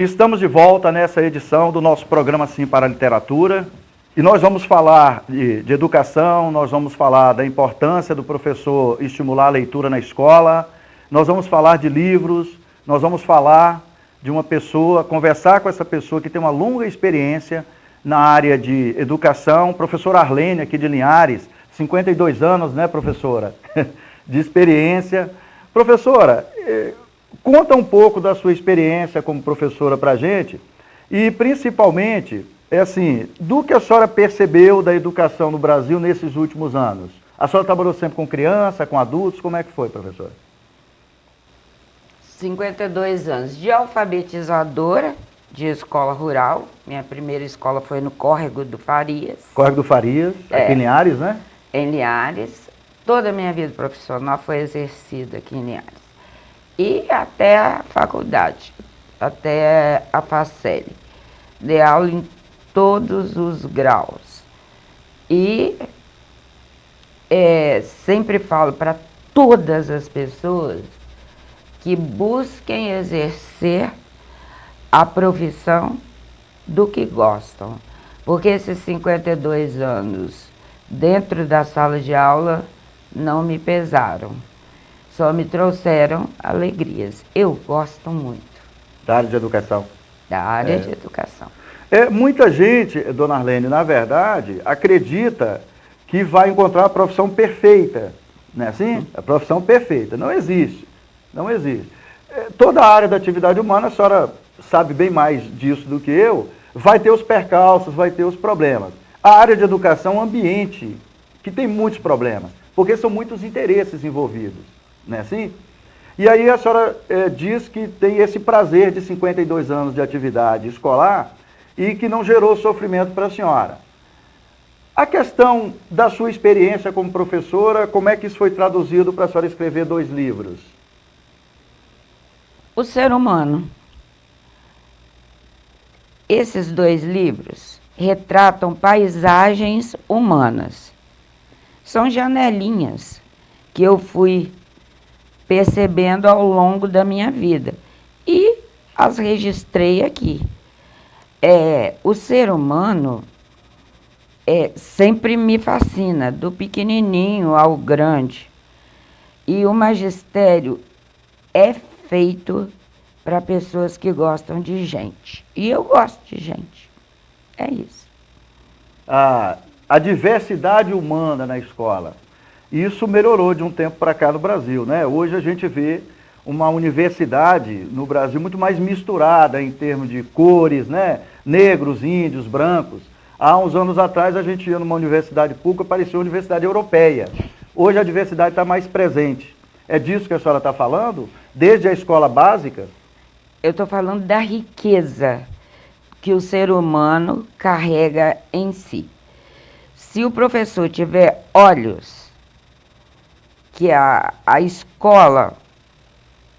Estamos de volta nessa edição do nosso programa Sim para a Literatura e nós vamos falar de educação, nós vamos falar da importância do professor estimular a leitura na escola, nós vamos falar de livros, nós vamos falar de uma pessoa, conversar com essa pessoa que tem uma longa experiência na área de educação, professora Arlene aqui de Linhares, 52 anos, né, professora, de experiência. Professora, conta um pouco da sua experiência como professora para a gente e, principalmente, do que a senhora percebeu da educação no Brasil nesses últimos anos. A senhora trabalhou sempre com criança, com adultos, como é que foi, professora? 52 anos de alfabetizadora de escola rural. Minha primeira escola foi no Córrego do Farias. Córrego do Farias, aqui em Linhares, né? Em Linhares. Toda a minha vida profissional foi exercida aqui em Linhares. E até a faculdade, até a FACEL. Dei aula em todos os graus. E sempre falo para todas as pessoas que busquem exercer a profissão do que gostam. Porque esses 52 anos dentro da sala de aula não me pesaram. Só me trouxeram alegrias. Eu gosto muito. Da área de educação. Da área de educação. Muita gente, dona Arlene, na verdade, acredita que vai encontrar a profissão perfeita. Não é assim? A profissão perfeita. Não existe. Não existe. Toda a área da atividade humana, a senhora sabe bem mais disso do que eu, vai ter os percalços, vai ter os problemas. A área de educação é um ambiente que tem muitos problemas, porque são muitos interesses envolvidos. Não é assim? E aí a senhora diz que tem esse prazer de 52 anos de atividade escolar e que não gerou sofrimento para a senhora. A questão da sua experiência como professora, como é que isso foi traduzido para a senhora escrever 2 livros? O ser humano. Esses 2 livros retratam paisagens humanas. São janelinhas que eu fui percebendo ao longo da minha vida. E as registrei aqui. O ser humano sempre me fascina, do pequenininho ao grande. E o magistério é feito para pessoas que gostam de gente. E eu gosto de gente. É isso. A diversidade humana na escola. Isso melhorou de um tempo para cá no Brasil, né? Hoje a gente vê uma universidade no Brasil muito mais misturada em termos de cores, né? Negros, índios, brancos. Há uns anos atrás a gente ia numa universidade pública, parecia uma universidade europeia. Hoje a diversidade está mais presente. É disso que a senhora está falando? Desde a escola básica? Eu estou falando da riqueza que o ser humano carrega em si. Se o professor tiver olhos, que a escola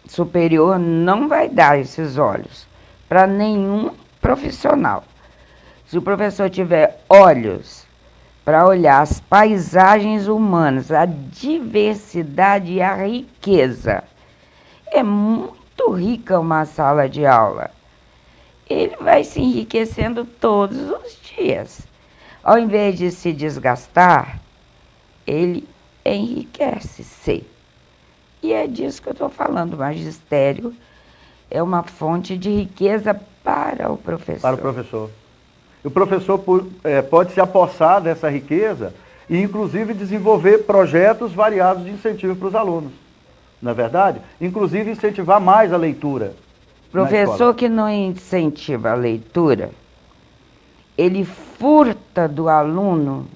superior não vai dar esses olhos para nenhum profissional. Se o professor tiver olhos para olhar as paisagens humanas, a diversidade e a riqueza, é muito rica uma sala de aula. Ele vai se enriquecendo todos os dias. Ao invés de se desgastar, ele enriquece-se. E é disso que eu estou falando. O magistério é uma fonte de riqueza para o professor. Para o professor. E o professor pode se apossar dessa riqueza e, inclusive, desenvolver projetos variados de incentivo para os alunos. Não é verdade? Inclusive, incentivar mais a leitura. Professor que não incentiva a leitura, ele furta do aluno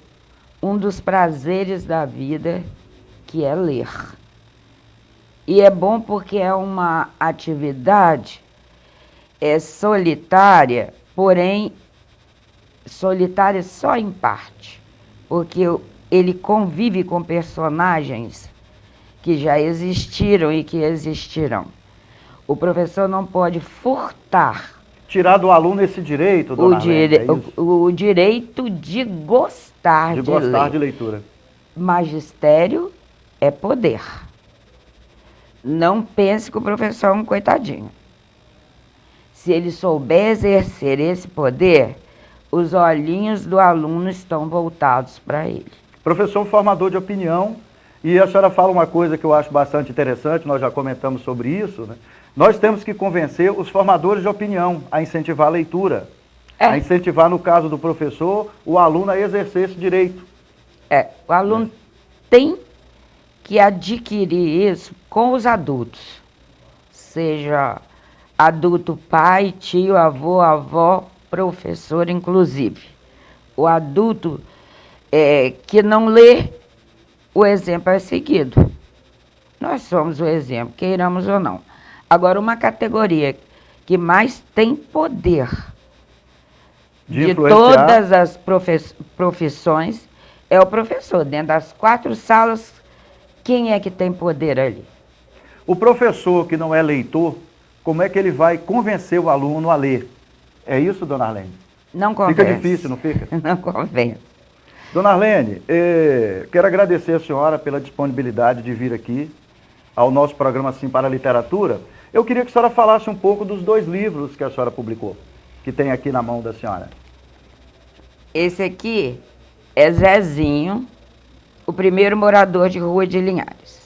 um dos prazeres da vida, que é ler. E é bom porque é uma atividade solitária, porém solitária só em parte, porque ele convive com personagens que já existiram e que existirão. O professor não pode furtar. Tirar do aluno esse direito, dona Arlene, o direito de gostar de ler. Gostar de leitura. Magistério é poder. Não pense que o professor é um coitadinho. se ele souber exercer esse poder, os olhinhos do aluno estão voltados para ele. Professor formador de opinião, e a senhora fala uma coisa que eu acho bastante interessante, nós já comentamos sobre isso, né? Nós temos que convencer os formadores de opinião a incentivar a leitura, a incentivar, no caso do professor, o aluno a exercer esse direito. O aluno tem que adquirir isso com os adultos, seja adulto, pai, tio, avô, avó, professor, inclusive. O adulto que não lê, o exemplo é seguido. Nós somos o exemplo, queiramos ou não. Agora, uma categoria que mais tem poder de todas as profissões é o professor. Dentro das 4 salas, quem é que tem poder ali? O professor que não é leitor, como é que ele vai convencer o aluno a ler? É isso, dona Arlene? Não convence. Fica difícil, não fica? Não convence. Dona Arlene, quero agradecer a senhora pela disponibilidade de vir aqui ao nosso programa Sim para a Literatura. Eu queria que a senhora falasse um pouco dos 2 livros que a senhora publicou, que tem aqui na mão da senhora. Esse aqui é Zezinho, o primeiro morador de Rua de Linhares.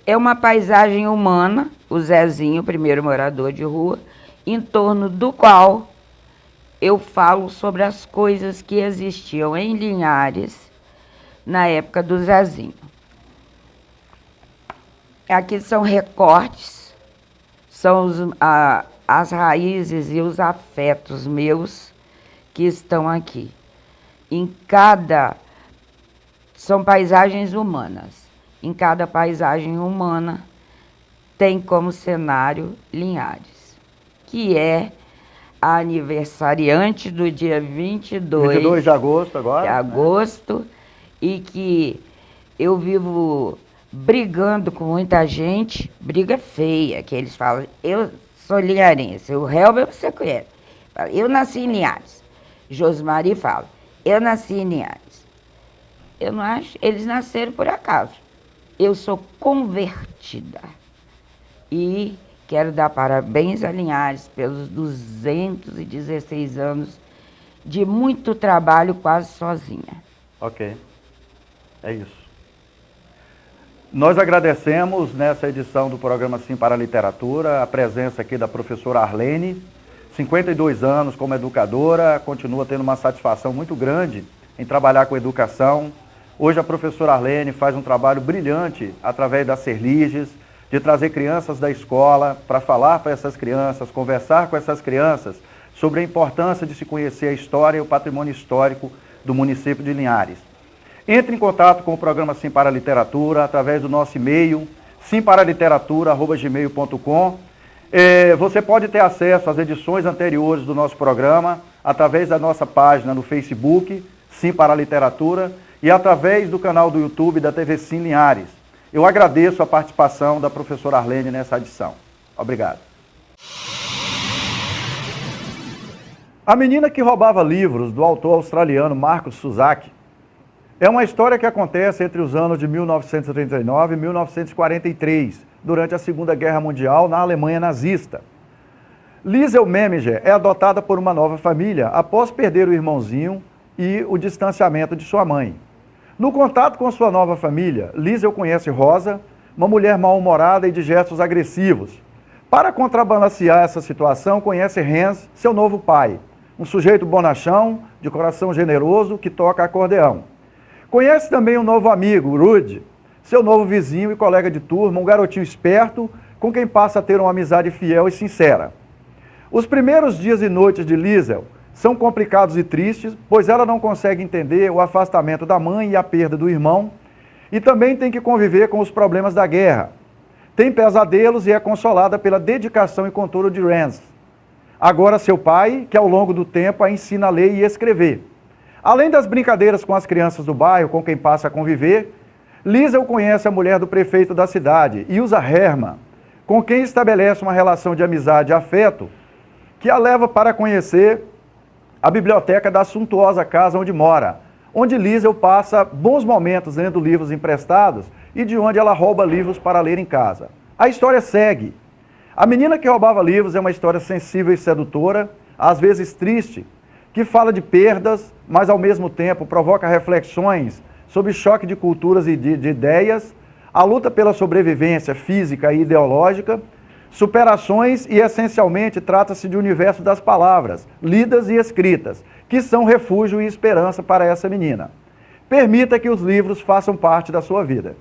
É uma paisagem humana, o Zezinho, o primeiro morador de rua, em torno do qual eu falo sobre as coisas que existiam em Linhares na época do Zezinho. Aqui são recortes, são as raízes e os afetos meus que estão aqui. São paisagens humanas. Em cada paisagem humana tem como cenário Linhares, que é a aniversariante do dia 22 de agosto agora. De agosto, e que eu vivo brigando com muita gente, briga feia, que eles falam, eu sou linharense, o Helber você conhece, eu nasci em Linhares. Josmari fala, eu nasci em Linhares. Eu não acho, eles nasceram por acaso. Eu sou convertida. E quero dar parabéns a Linhares pelos 216 anos de muito trabalho quase sozinha. Ok, é isso. Nós agradecemos nessa edição do programa Sim para a Literatura a presença aqui da professora Arlene, 52 anos como educadora, continua tendo uma satisfação muito grande em trabalhar com educação. Hoje a professora Arlene faz um trabalho brilhante através da Serliges, de trazer crianças da escola para falar para essas crianças, conversar com essas crianças sobre a importância de se conhecer a história e o patrimônio histórico do município de Linhares. Entre em contato com o programa Sim para a Literatura através do nosso e-mail, simparaliteratura@gmail.com. Você pode ter acesso às edições anteriores do nosso programa através da nossa página no Facebook, Sim para a Literatura, e através do canal do YouTube da TV Sim Linhares. Eu agradeço a participação da professora Arlene nessa edição. Obrigado. A Menina que Roubava Livros, do autor australiano Marcus Zusak, é uma história que acontece entre os anos de 1939 e 1943, durante a Segunda Guerra Mundial na Alemanha nazista. Liesel Meminger é adotada por uma nova família após perder o irmãozinho e o distanciamento de sua mãe. No contato com sua nova família, Liesel conhece Rosa, uma mulher mal-humorada e de gestos agressivos. Para contrabalancear essa situação, conhece Hans, seu novo pai, um sujeito bonachão, de coração generoso, que toca acordeão. Conhece também um novo amigo, Rudy, seu novo vizinho e colega de turma, um garotinho esperto, com quem passa a ter uma amizade fiel e sincera. Os primeiros dias e noites de Liesel são complicados e tristes, pois ela não consegue entender o afastamento da mãe e a perda do irmão, e também tem que conviver com os problemas da guerra. Tem pesadelos e é consolada pela dedicação e controle de Rance, agora seu pai, que ao longo do tempo a ensina a ler e escrever. Além das brincadeiras com as crianças do bairro com quem passa a conviver, Liesel conhece a mulher do prefeito da cidade, Ilsa Hermann, com quem estabelece uma relação de amizade e afeto, que a leva para conhecer a biblioteca da suntuosa casa onde mora, onde Liesel passa bons momentos lendo livros emprestados e de onde ela rouba livros para ler em casa. A história segue. A Menina que Roubava Livros é uma história sensível e sedutora, às vezes triste, que fala de perdas, mas ao mesmo tempo provoca reflexões sobre choque de culturas e de ideias, a luta pela sobrevivência física e ideológica, superações e, essencialmente, trata-se de um universo das palavras, lidas e escritas, que são refúgio e esperança para essa menina. Permita que os livros façam parte da sua vida.